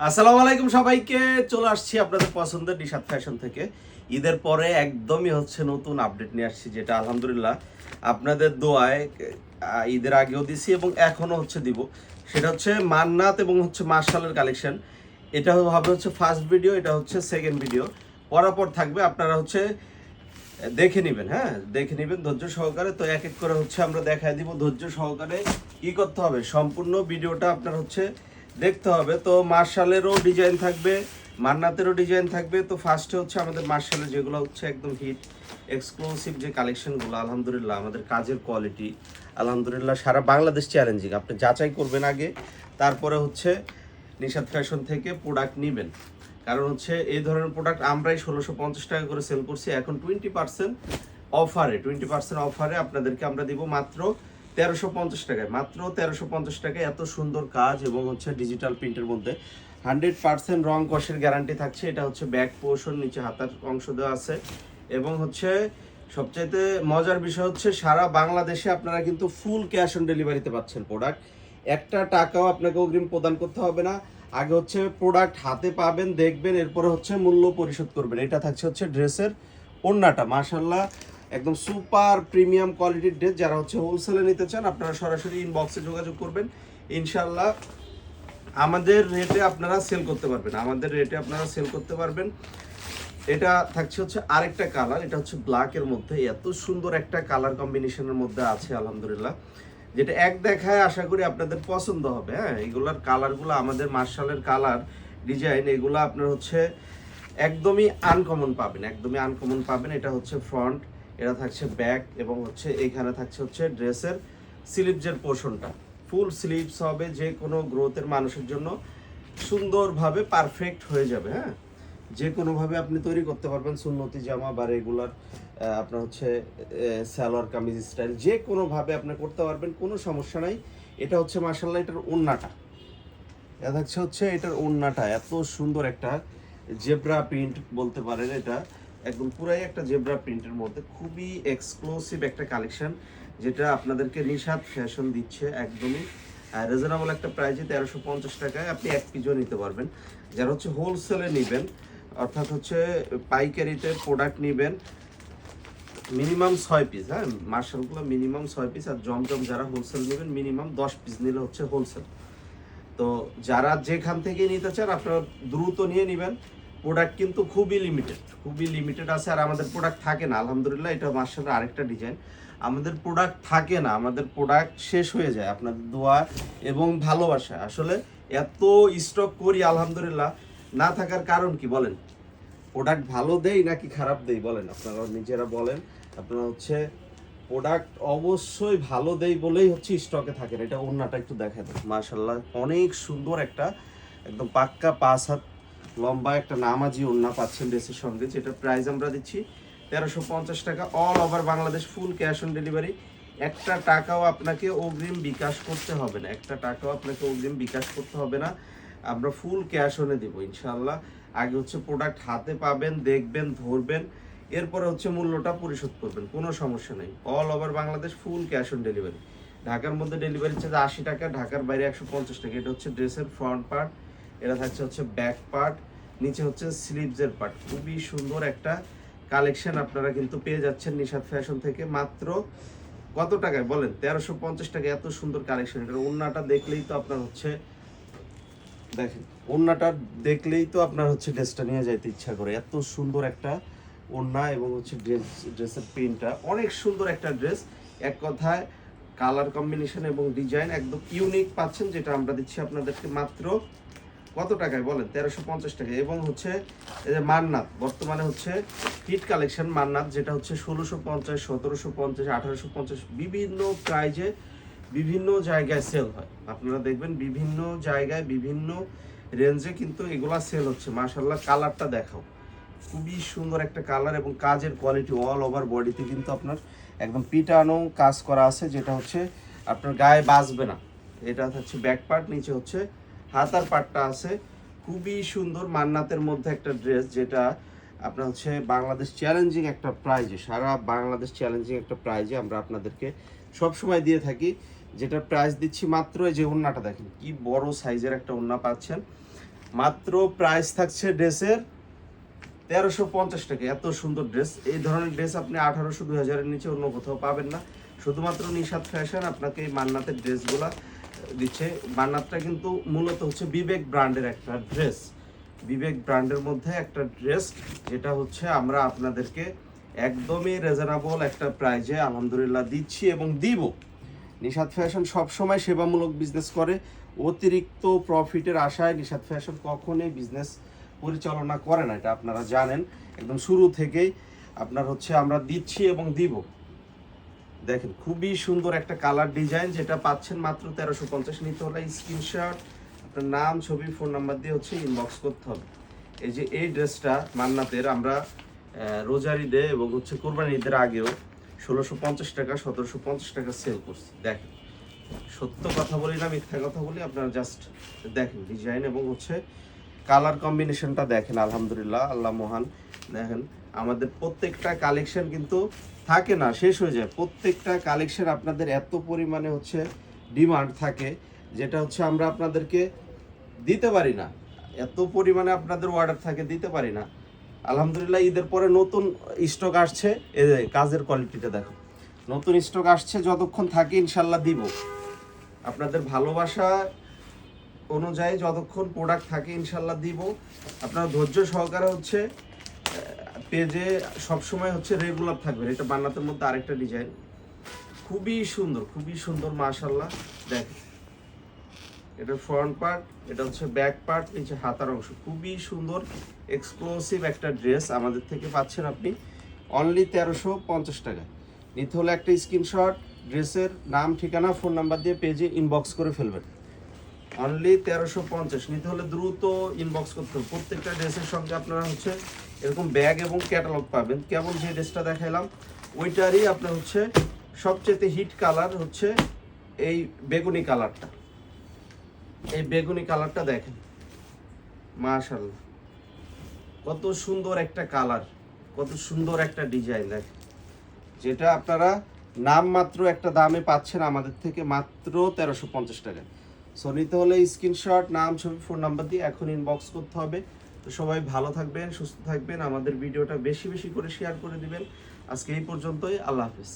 আসসালামু আলাইকুম সবাইকে। চলে আসছি আপনাদের পছন্দের নিশাত ফ্যাশন থেকে। ঈদের পরে একদমই নতুন আপডেট নিয়ে আসছি, যেটা আলহামদুলিল্লাহ আপনাদের দোয়ায় ঈদের আগেও দিছি এবং এখনো দিব। সেটা হচ্ছে মান্নাত এবং মার্শালের কালেকশন। এটা হবে ফার্স্ট ভিডিও, এটা সেকেন্ড ভিডিও। পরাপর থাকবে, আপনারা দেখে নেবেন। হ্যাঁ, দেখে নেবেন ধৈর্য সহকারে। তো এক এক করে আমরা দেখায় দিব ধৈর্য সহকারে। কি করতে হবে, সম্পূর্ণ ভিডিওটা আপনার দেখতে হবে। তো মার্শালেরও ডিজাইন থাকবে, মান্নাতেরও ডিজাইন থাকবে। তো ফার্স্টে আমাদের মার্শালের যেগুলো একদম হিট এক্সক্লুসিভ যে কালেকশনগুলো, আলহামদুলিল্লাহ আমাদের কাজের কোয়ালিটি আলহামদুলিল্লাহ সারা বাংলাদেশ চ্যালেঞ্জিং। আপনি যাচাই করবেন আগে, তারপরে নিশাত ফ্যাশন থেকে প্রোডাক্ট নেবেন। কারণ এই ধরনের প্রোডাক্ট আমরাই 1650 টাকা করে সেল করছি। এখন 20% অফারে আপনাদেরকে আমরা দিব মাত্র 1350 টাকায়। মাত্র 1350 টাকায় এত সুন্দর কাজ এবং ডিজিটাল প্রিন্টের মধ্যে 100% রং কষের গ্যারান্টি থাকছে। এটা ব্যাক পোর্শন, নিচে হাতার অংশ দেওয়া আছে। এবং সবচাইতে মজার বিষয় সারা বাংলাদেশে আপনারা কিন্তু ফুল ক্যাশ অন ডেলিভারিতে পাচ্ছেন প্রোডাক্ট। একটা টাকাও আপনাকে অগ্রিম প্রদান করতে হবে না। আগে প্রোডাক্ট হাতে পাবেন, দেখবেন, এরপরে মূল্য পরিশোধ করবেন। এটা থাকছে ড্রেসের ওড়নাটা, মাশাআল্লাহ একদম সুপার প্রিমিয়াম কোয়ালিটির ড্রেস। যারা হোলসেলে নিতে চান আপনারা সরাসরি ইনবক্সে যোগাযোগ করবেন। ইনশাআল্লাহ আমাদের রেটে আপনারা সেল করতে পারবেন। এটা থাকছে আরেকটা কালার, এটা ব্ল্যাকের মধ্যে। এত সুন্দর একটা কালার কম্বিনেশনের মধ্যে আছে আলহামদুলিল্লাহ, যেটা এক দেখায় আশা করি আপনাদের পছন্দ হবে। হ্যাঁ, এগুলার কালারগুলো আমাদের মার্শালের কালার ডিজাইন, এগুলো আপনার একদমই আনকমন পাবেন। এটা ফ্রন্ট, এটা থাকছে ব্যাক, এবং এইখানে থাকছে ড্রেসের স্লিভসের পোর্শনটা ফুল স্লিভস হবে। যে কোনো গ্রোথের মানুষের জন্য সুন্দরভাবে পারফেক্ট হয়ে যাবে। হ্যাঁ, যে কোনোভাবে আপনি তৈরি করতে পারবেন, সুন্নতি জামা বা রেগুলার আপনার সালোয়ার কামিজ স্টাইল, যে কোনোভাবে আপনি করতে পারবেন, কোনো সমস্যা নাই। এটা মাশাআল্লাহ এটার ওড়নাটা, এটা থাকছে এটার ওড়নাটা এত সুন্দর একটা জেব্রা প্রিন্ট বলতে পারেন। এটা একদম পুরাই একটা জেব্রা প্রিন্টের মধ্যে খুবই এক্সক্লুসিভ একটা কালেকশন, যেটা আপনাদেরকে নিশাত ফ্যাশন দিচ্ছে একদমই রিজনেবল একটা প্রাইসে। 1350 টাকায় আপনি এক পিসও নিতে পারবেন। যারা হোলসেলে নেবেন, অর্থাৎ পাইকারিতে প্রোডাক্ট নেবেন, মিনিমাম 6 পিস। হ্যাঁ, মার্শালগুলো মিনিমাম 6 পিস। আর জমজম যারা হোলসেল নেবেন মিনিমাম 10 পিস নিলে হোলসেল। তো যারা যেখান থেকে নিতে চান আপনারা দ্রুত নিয়ে নেবেন। প্রোডাক্ট কিন্তু খুবই লিমিটেড আছে। আর আমাদের প্রোডাক্ট থাকে না আলহামদুলিল্লাহ। এটা মার্শালের আরেকটা ডিজাইন। আমাদের প্রোডাক্ট থাকে না, আমাদের প্রোডাক্ট শেষ হয়ে যায় আপনাদের দোয়া এবং ভালোবাসা। আসলে এত স্টক করি আলহামদুলিল্লাহ, না থাকার কারণ কি বলেন? প্রোডাক্ট ভালো দেই নাকি খারাপ দেই বলেন, আপনারা নিজেরা বলেন। আপনারা প্রোডাক্ট অবশ্যই ভালো দেই বলেই স্টকে থাকে। এটা ওড়নাটা একটু দেখা দেন, মাশাআল্লাহ অনেক সুন্দর একটা একদম পাক্কা 5 হাত লম্বা একটা নামাজি ওড়না পাচ্ছেন ড্রেসের সঙ্গে, যেটা প্রাইস আমরা দিচ্ছি 1350 টাকা। All over Bangladesh full cash on delivery. একটা টাকাও আপনাকে অগ্রিম বিকাশ করতে হবে না। আমরা ফুল ক্যাশ অনে দেবো ইনশাআল্লাহ। আগে প্রোডাক্ট হাতে পাবেন, দেখবেন, ধরবেন, এরপরে মূল্যটা পরিশোধ করবেন, কোনো সমস্যা নেই। All over Bangladesh full cash on delivery. ঢাকার মধ্যে ডেলিভারি চার্জ 80 টাকা, ঢাকার বাইরে 150 টাকা। এটা ড্রেসের ফ্রন্ট পার্ট, এটা থাকছে ব্যাক পার্ট, নিচে স্লিভসের পার্ট। খুবই সুন্দর একটা কালেকশন আপনারা কিন্তু পেয়ে যাচ্ছেন নিশাত ফ্যাশন থেকে। মাত্র কত টাকায় বলেন? 1350 টাকা। এত সুন্দর কালেকশন। এটা ওড়নাটা দেখলেই তো আপনার দেখেন, ওড়নাটা দেখলেই তো আপনার ড্রেসটা নিয়ে যাইতে ইচ্ছা করে। এত সুন্দর একটা ওড়না এবং ড্রেসের প্রিন্টটা অনেক সুন্দর একটা ড্রেস। এক কথায় কালার কম্বিনেশন এবং ডিজাইন একদম ইউনিক পাচ্ছেন, যেটা আমরা দিচ্ছি আপনাদেরকে মাত্র কত টাকায় বলেন? 1350 টাকা। এবং এই যে মান্নাত, বর্তমানে হিট কালেকশন মান্নাত, যেটা 1650, 1750, 1850 বিভিন্ন প্রাইজে বিভিন্ন জায়গায় সেল হয়। আপনারা দেখবেন বিভিন্ন জায়গায় বিভিন্ন রেঞ্জে কিন্তু এগুলা সেল হচ্ছে। মাশাআল্লাহ কালারটা দেখাও, খুবই সুন্দর একটা কালার এবং কাজের কোয়ালিটি। অল ওভার বডিতে কিন্তু আপনার একদম পিটানো কাজ করা আছে, যেটা আপনার গায়ে বাজবে না। এটা ব্যাক পার্ট, নিচে হাতার পার্টটা আছে। খুবই সুন্দর মান্নাতের মধ্যে একটা ড্রেস, যেটা আপনার বাংলাদেশ চ্যালেঞ্জিং একটা প্রাইজে, সারা বাংলাদেশ চ্যালেঞ্জিং একটা প্রাইজে আমরা আপনাদেরকে সবসময় দিয়ে থাকি। যেটা প্রাইস দিচ্ছি মাত্র, এই যে ওড়নাটা দেখেন কি বড় সাইজের একটা ওড়না পাচ্ছেন। মাত্র প্রাইস থাকছে ড্রেসের 1350 টাকা। এত সুন্দর ড্রেস, এই ধরনের ড্রেস আপনি 1800-2000 নিচে অন্য কোথাও পাবেন না। শুধুমাত্র নিশাত ফ্যাশন আপনাকে এই মান্নাতের ড্রেসগুলা দিচ্ছে। মান্নাতটা কিন্তু মূলত হচ্ছে বিবেক ব্র্যান্ডের একটা ড্রেস, বিবেক ব্র্যান্ডের মধ্যে একটা ড্রেস, যেটা হচ্ছে আমরা আপনাদেরকে একদমই রিজনেবল একটা প্রাইজে আলহামদুলিল্লাহ দিচ্ছি এবং দিব। নিশাত ফ্যাশন সবসময় সেবামূলক বিজনেস করে, অতিরিক্ত প্রফিটের আশায় নিশাত ফ্যাশন কখনোই বিজনেস পরিচালনা করে না, এটা আপনারা জানেন। একদম শুরু থেকেই আপনার হচ্ছে আমরা দিচ্ছি এবং দিব। দেখেন খুবই সুন্দর একটা কালার ডিজাইন, যেটা পাচ্ছেন মাত্র 1350। নিতে হলে স্ক্রিনশট, আপনার নাম, ছবি, ফোন নাম্বার দিয়ে হচ্ছে ইনবক্স করতে হবে। এই যে এই ড্রেসটা মান্নাতের আমরা রোজার ঈদে এবং হচ্ছে কোরবানি ঈদের আগেও 1650 টাকা, 1750 টাকা সেল করছি। দেখেন, সত্য কথা বলি না মিথ্যা কথা বলি, আপনারা জাস্ট দেখেন ডিজাইন এবং হচ্ছে কালার কম্বিনেশনটা দেখেন। আলহামদুলিল্লাহ, আল্লাহ মহান। দেখেন আমাদের প্রত্যেকটা কালেকশন কিন্তু থাকে না, শেষ হয়ে যায়। প্রত্যেকটা কালেকশন আপনাদের এত পরিমাণে হচ্ছে ডিমান্ড থাকে, যেটা হচ্ছে আমরা আপনাদেরকে দিতে পারি না। এত পরিমাণে আপনাদের অর্ডার থাকে, দিতে পারি না। আলহামদুলিল্লাহ ঈদের পরে নতুন স্টক আসছে, এই যে কাজের কোয়ালিটিটা দেখো, নতুন স্টক আসছে। যতক্ষণ থাকে ইনশাল্লাহ দিব। আপনাদের ভালোবাসা অনুযায়ী যতক্ষণ প্রোডাক্ট থাকে ইনশাল্লাহ দিব। আপনারা ধৈর্য সহকারে হচ্ছে পেজে সবসময় হচ্ছে রেগুলার থাকবেন। এটা বান্নাতের মধ্যে আরেকটা ডিজাইন, খুবই সুন্দর, খুবই সুন্দর মাশাআল্লাহ। দেখেন এটা ফ্রন্ট পার্ট, এটা হচ্ছে ব্যাক পার্ট, নিচে হাতার অংশ। খুবই সুন্দর এক্সক্লুসিভ একটা ড্রেস আমাদের থেকে পাচ্ছেন আপনি অনলি 1350 টাকা। নিতে হলে একটা স্ক্রিনশট, ড্রেসের নাম, ঠিকানা, ফোন নাম্বার দিয়ে পেজে ইনবক্স করে ফেলবেন। অনলি 1350। নিতে হলে দ্রুত ইনবক্স করতে হবে। প্রত্যেকটা ড্রেসের সঙ্গে আপনারা হচ্ছে এরকম ব্যাগ এবং ক্যাটালগ পাবেন। কেমন যে ড্রেসটা দেখাইলাম ওইটারই আপনার হচ্ছে সবচেয়ে হিট কালার হচ্ছে এই বেগুনি কালারটা। এই বেগুনি কালারটা দেখেন মাশাআল্লাহ, কত সুন্দর একটা কালার, কত সুন্দর একটা ডিজাইন। দেখেন যেটা আপনারা নাম মাত্র একটা দামে পাচ্ছেন আমাদের থেকে মাত্র 1350 টাকা। সো নিতে হলে স্ক্রিনশট, নাম, ছবি, ফোন নাম্বার দিয়ে এখন ইনবক্স করতে হবে। তো সবাই ভালো থাকবেন, সুস্থ থাকবেন, আমাদের ভিডিওটা বেশি বেশি করে শেয়ার করে দিবেন। আজকে এই পর্যন্তই, আল্লাহ হাফেজ।